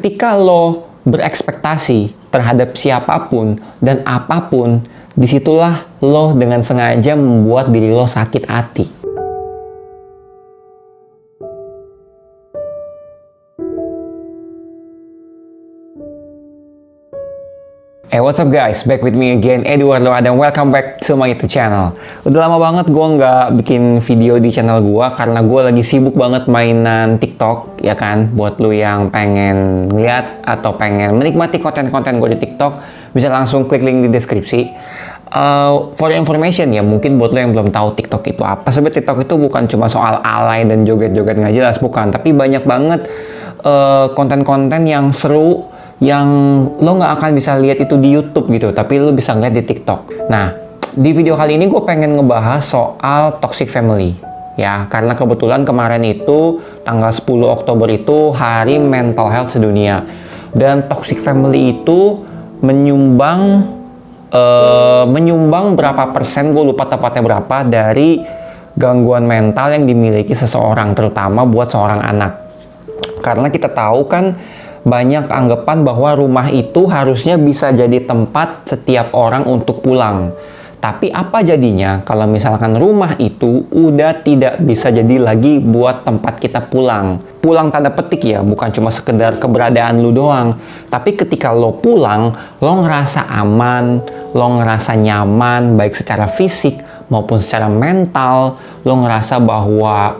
ketika lo berekspektasi terhadap siapapun dan apapun, disitulah lo dengan sengaja membuat diri lo sakit hati. Hey, what's up guys? Back with me again, Eduardo Adam. Welcome back to my YouTube channel. Udah lama banget gue nggak bikin video di channel gue karena gue lagi sibuk banget mainan TikTok, ya kan? Buat lu yang pengen lihat atau pengen menikmati konten-konten gue di TikTok, bisa langsung klik link di deskripsi. For information ya, mungkin buat lo yang belum tahu TikTok itu apa. Sebenarnya TikTok itu bukan cuma soal alay dan joget-joget nggak jelas, bukan. Tapi banyak banget konten-konten yang seru yang lo nggak akan bisa lihat itu di YouTube gitu, tapi lo bisa ngeliat di TikTok. Nah, di video kali ini gue pengen ngebahas soal toxic family, ya, karena kebetulan kemarin itu tanggal 10 Oktober itu Hari Mental Health Sedunia, dan toxic family itu menyumbang berapa persen, gue lupa tepatnya berapa, dari gangguan mental yang dimiliki seseorang, terutama buat seorang anak. Karena kita tahu kan banyak anggapan bahwa rumah itu harusnya bisa jadi tempat setiap orang untuk pulang. Tapi apa jadinya kalau misalkan rumah itu udah tidak bisa jadi lagi buat tempat kita pulang? Pulang tanda petik ya, bukan cuma sekedar keberadaan lu doang. Tapi ketika lo pulang, lo ngerasa aman, lo ngerasa nyaman, baik secara fisik maupun secara mental. Lo ngerasa bahwa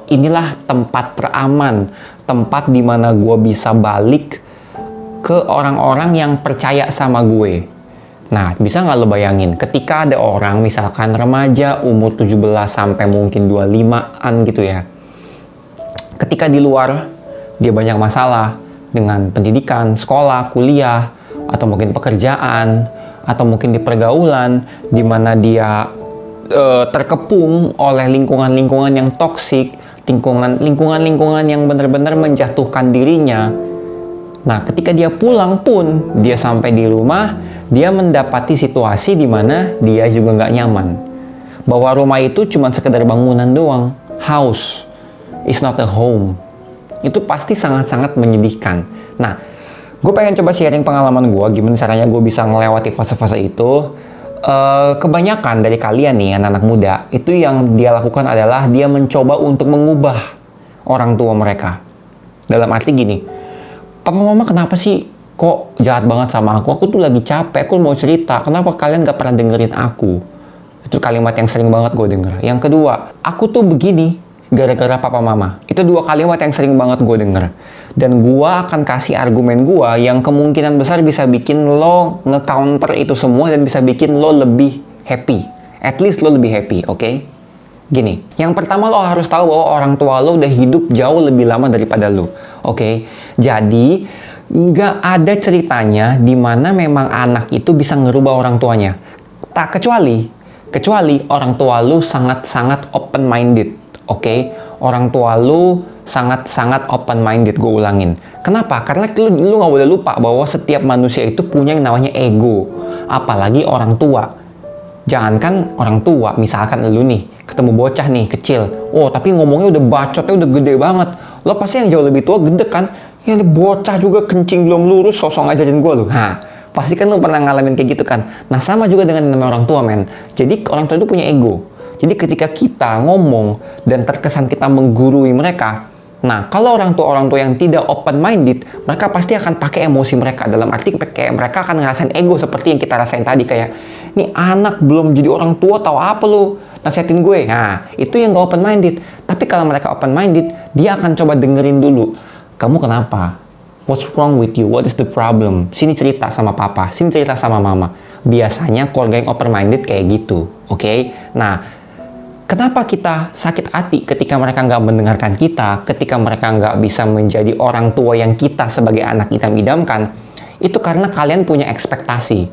inilah tempat teraman, tempat dimana gue bisa balik ke orang-orang yang percaya sama gue. Nah, bisa nggak lo bayangin ketika ada orang misalkan remaja umur 17 sampai mungkin 25-an gitu ya. Ketika di luar dia banyak masalah dengan pendidikan, sekolah, kuliah, atau mungkin pekerjaan, atau mungkin di pergaulan di mana dia terkepung oleh lingkungan-lingkungan yang toksik, lingkungan yang benar-benar menjatuhkan dirinya. Nah, ketika dia pulang pun, dia sampai di rumah, dia mendapati situasi di mana dia juga nggak nyaman. Bahwa rumah itu cuma sekedar bangunan doang. House is not a home. Itu pasti sangat-sangat menyedihkan. Nah, gue pengen coba sharing pengalaman gue, gimana caranya gue bisa ngelewati fase-fase itu. Kebanyakan dari kalian nih, anak-anak muda, itu yang dia lakukan adalah dia mencoba untuk mengubah orang tua mereka. Dalam arti gini, papa mama kenapa sih kok jahat banget sama aku? Aku tuh lagi capek, aku mau cerita. Kenapa kalian gak pernah dengerin aku? Itu kalimat yang sering banget gue denger. Yang kedua, aku tuh begini gara-gara papa mama. Itu dua kalimat yang sering banget gue denger. Dan gue akan kasih argumen gue yang kemungkinan besar bisa bikin lo nge-counter itu semua dan bisa bikin lo lebih happy. At least lo lebih happy, oke? Gini, yang pertama lo harus tahu bahwa orang tua lo udah hidup jauh lebih lama daripada lo, oke? Jadi, nggak ada ceritanya di mana memang anak itu bisa ngerubah orang tuanya. Tak kecuali orang tua lo sangat-sangat open-minded, oke? Orang tua lu sangat-sangat open-minded, gue ulangin. Kenapa? Karena lu nggak boleh lupa bahwa setiap manusia itu punya yang namanya ego. Apalagi orang tua. Jangankan orang tua, misalkan lu nih, ketemu bocah nih, kecil. Oh, tapi ngomongnya udah bacotnya udah gede banget. Lo pasti yang jauh lebih tua gede kan? Ya, bocah juga kencing belum lurus, sosok ngajarin gue lu. Nah, pasti kan lu pernah ngalamin kayak gitu kan? Nah, sama juga dengan namanya orang tua, men. Jadi, orang tua itu punya ego. Jadi ketika kita ngomong dan terkesan kita menggurui mereka, nah kalau orang tua yang tidak open-minded, mereka pasti akan pakai emosi mereka. Dalam arti kayak mereka akan ngerasain ego seperti yang kita rasain tadi. Kayak, nih anak belum jadi orang tua, tahu apa lu nasihatin gue. Nah, itu yang gak open-minded. Tapi kalau mereka open-minded, dia akan coba dengerin dulu. Kamu kenapa? What's wrong with you? What is the problem? Sini cerita sama papa, sini cerita sama mama. Biasanya keluarga yang open-minded kayak gitu, oke? Nah, kenapa kita sakit hati ketika mereka nggak mendengarkan kita, ketika mereka nggak bisa menjadi orang tua yang kita sebagai anak kita idamkan? Itu karena kalian punya ekspektasi.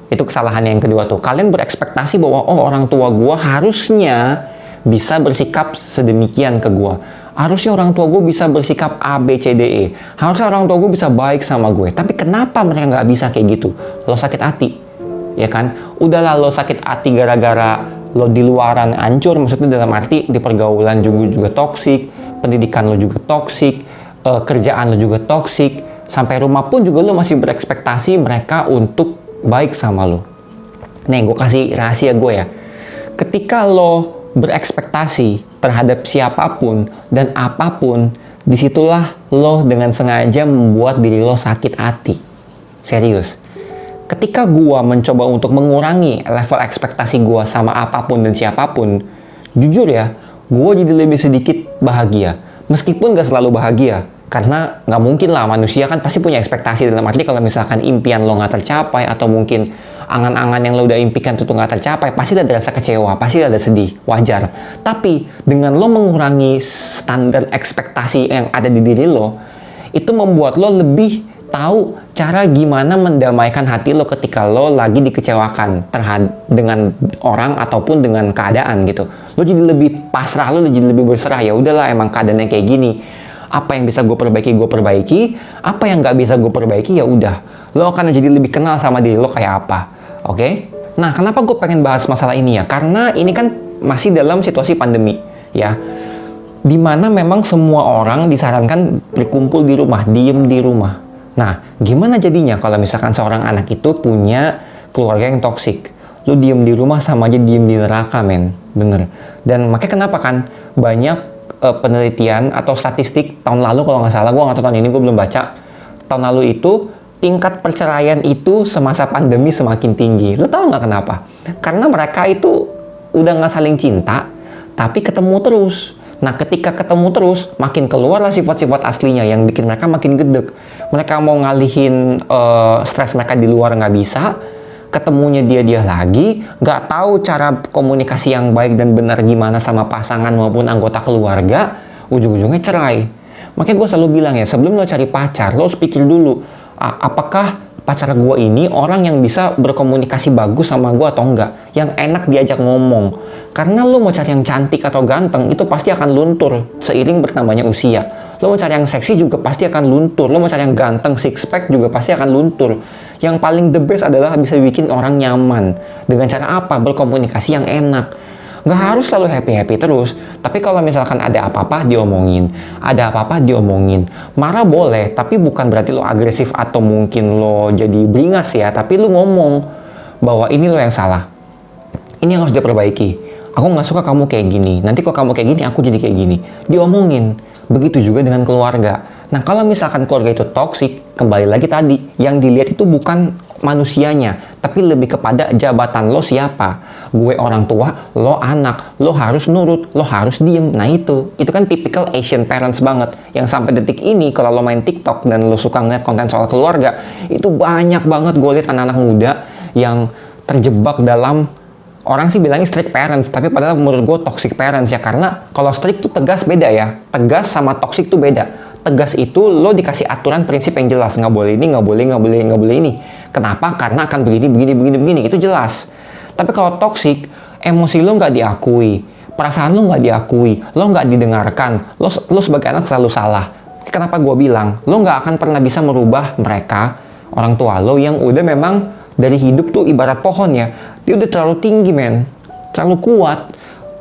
Itu kesalahan yang kedua tuh. Kalian berekspektasi bahwa, oh orang tua gue harusnya bisa bersikap sedemikian ke gue. Harusnya orang tua gue bisa bersikap A, B, C, D, E. Harusnya orang tua gue bisa baik sama gue. Tapi kenapa mereka nggak bisa kayak gitu? Lo sakit hati, ya kan? Udahlah lo sakit hati gara-gara lo di luaran hancur, maksudnya dalam arti di pergaulan juga toksik, pendidikan lo juga toksik, kerjaan lo juga toksik, sampai rumah pun juga lo masih berekspektasi mereka untuk baik sama lo. Nih, gue kasih rahasia gue ya. Ketika lo berekspektasi terhadap siapapun dan apapun, disitulah lo dengan sengaja membuat diri lo sakit hati. Serius. Ketika gue mencoba untuk mengurangi level ekspektasi gue sama apapun dan siapapun, jujur ya, gue jadi lebih sedikit bahagia. Meskipun gak selalu bahagia, karena gak mungkin lah, manusia kan pasti punya ekspektasi. Dalam arti kalau misalkan impian lo gak tercapai, atau mungkin angan-angan yang lo udah impikan itu gak tercapai, pasti ada rasa kecewa, pasti ada sedih, wajar. Tapi dengan lo mengurangi standar ekspektasi yang ada di diri lo, itu membuat lo lebih tahu cara gimana mendamaikan hati lo ketika lo lagi dikecewakan dengan orang ataupun dengan keadaan gitu. Lo jadi lebih pasrah, lo jadi lebih berserah. Ya udahlah, emang keadaannya kayak gini. Apa yang bisa gue perbaiki. Apa yang nggak bisa gue perbaiki, ya udah. Lo akan jadi lebih kenal sama diri lo kayak apa. Oke? Nah, kenapa gue pengen bahas masalah ini ya? Karena ini kan masih dalam situasi pandemi, ya. Dimana memang semua orang disarankan berkumpul di rumah, diem di rumah. Nah, gimana jadinya kalau misalkan seorang anak itu punya keluarga yang toksik? Lu diem di rumah sama aja diem di neraka, men. Bener. Dan makanya kenapa kan banyak penelitian atau statistik tahun lalu kalau nggak salah, gue nggak tahu tahun ini, gue belum baca. Tahun lalu itu tingkat perceraian itu semasa pandemi semakin tinggi. Lu tahu nggak kenapa? Karena mereka itu udah nggak saling cinta, tapi ketemu terus. Nah, ketika ketemu terus, makin keluarlah sifat-sifat aslinya yang bikin mereka makin gedek. Mereka mau ngalihin stres mereka di luar nggak bisa, ketemunya dia lagi, nggak tahu cara komunikasi yang baik dan benar gimana sama pasangan maupun anggota keluarga, ujung-ujungnya cerai. Makanya gue selalu bilang ya, sebelum lo cari pacar, lo harus pikir dulu, apakah pacar gue ini orang yang bisa berkomunikasi bagus sama gue atau enggak, yang enak diajak ngomong. Karena lo mau cari yang cantik atau ganteng, itu pasti akan luntur seiring bertambahnya usia. Lo mau cari yang seksi juga pasti akan luntur. Lo mau cari yang ganteng, six pack juga pasti akan luntur. Yang paling the best adalah bisa bikin orang nyaman. Dengan cara apa? Berkomunikasi yang enak. Nggak harus selalu happy-happy terus, tapi kalau misalkan ada apa-apa diomongin, marah boleh, tapi bukan berarti lo agresif atau mungkin lo jadi beringas ya, tapi lo ngomong bahwa ini lo yang salah, ini yang harus diperbaiki, aku nggak suka kamu kayak gini, nanti kalau kamu kayak gini aku jadi kayak gini, diomongin. Begitu juga dengan keluarga. Nah, kalau misalkan keluarga itu toksik, kembali lagi tadi, yang dilihat itu bukan manusianya, tapi lebih kepada jabatan lo siapa. Gue orang tua, lo anak, lo harus nurut, lo harus diem. Nah itu kan typical Asian parents banget, yang sampai detik ini kalau lo main TikTok dan lo suka ngeliat konten soal keluarga, itu banyak banget gue lihat anak-anak muda yang terjebak dalam, orang sih bilangnya strict parents, tapi padahal menurut gue toxic parents ya. Karena kalau strict tuh tegas beda ya, tegas sama toxic tuh beda. Tegas itu lo dikasih aturan prinsip yang jelas, nggak boleh ini, nggak boleh ini. Kenapa? Karena akan begini, itu jelas. Tapi kalau toksik, emosi lo nggak diakui, perasaan lo nggak diakui, lo nggak didengarkan, lo sebagai anak selalu salah. Kenapa gue bilang, lo nggak akan pernah bisa merubah mereka, orang tua lo yang udah memang dari hidup tuh ibarat pohon ya, dia udah terlalu tinggi men, terlalu kuat.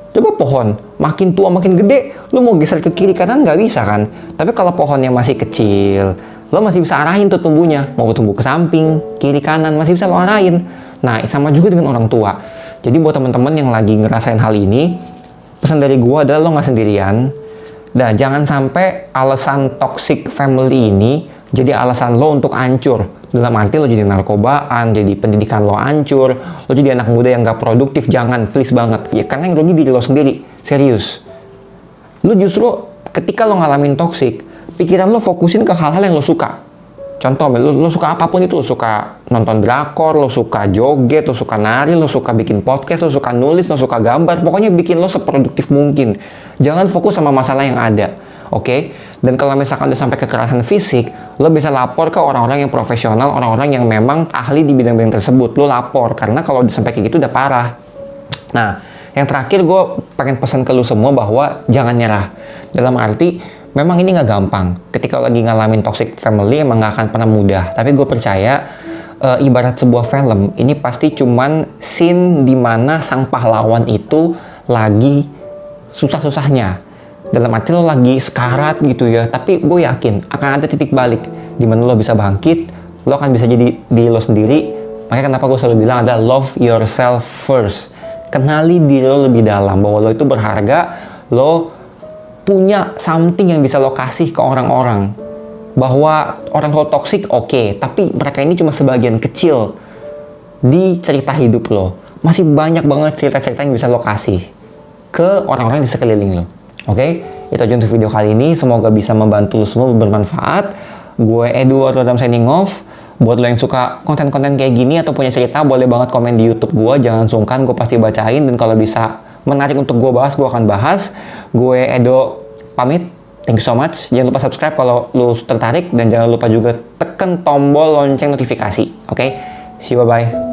Coba pohon, makin tua makin gede, lo mau geser ke kiri kanan nggak bisa kan? Tapi kalau pohonnya masih kecil, lo masih bisa arahin tuh tumbuhnya, mau tumbuh ke samping, kiri kanan, masih bisa lo arahin. Nah, sama juga dengan orang tua. Jadi buat teman-teman yang lagi ngerasain hal ini, pesan dari gua adalah lo nggak sendirian. Dan jangan sampai alasan toxic family ini jadi alasan lo untuk hancur. Dalam arti lo jadi narkobaan, jadi pendidikan lo hancur, lo jadi anak muda yang gak produktif. Jangan, please banget. Ya karena yang rugi diri lo sendiri. Serius. Lo justru ketika lo ngalamin toxic, pikiran lo fokusin ke hal-hal yang lo suka. Contoh, lo suka apapun itu, lo suka nonton drakor, lo suka joget, lo suka nari, lo suka bikin podcast, lo suka nulis, lo suka gambar, pokoknya bikin lo seproduktif mungkin. Jangan fokus sama masalah yang ada, oke? Dan kalau misalkan udah sampai kekerasan fisik, lo bisa lapor ke orang-orang yang profesional, orang-orang yang memang ahli di bidang-bidang tersebut. Lo lapor, karena kalau udah sampai kayak gitu udah parah. Nah, yang terakhir gue pengen pesan ke lo semua bahwa jangan nyerah. Dalam arti, memang ini nggak gampang. Ketika lagi ngalamin toxic family emang nggak akan pernah mudah. Tapi gue percaya ibarat sebuah film, ini pasti cuman scene dimana sang pahlawan itu lagi susah-susahnya. dalam arti lo lagi sekarat gitu ya, tapi gue yakin akan ada titik balik di mana lo bisa bangkit, lo akan bisa jadi diri lo sendiri. Makanya kenapa gue selalu bilang adalah love yourself first. Kenali diri lo lebih dalam, bahwa lo itu berharga, lo punya something yang bisa lo kasih ke orang-orang. Bahwa orang lo toksik oke, tapi mereka ini cuma sebagian kecil di cerita hidup lo. Masih banyak banget cerita-cerita yang bisa lo kasih ke orang-orang di sekeliling lo. Oke, itu aja untuk video kali ini. Semoga bisa membantu lo semua, bermanfaat. Gue Edward Rodam signing off. Buat lo yang suka konten-konten kayak gini atau punya cerita, boleh banget komen di YouTube gue. Jangan sungkan, gue pasti bacain. Dan kalau bisa menarik untuk gue bahas, gue akan bahas. Gue Edo pamit. Thank you so much. Jangan lupa subscribe kalau lo tertarik. Dan jangan lupa juga tekan tombol lonceng notifikasi. Oke, see you, bye-bye.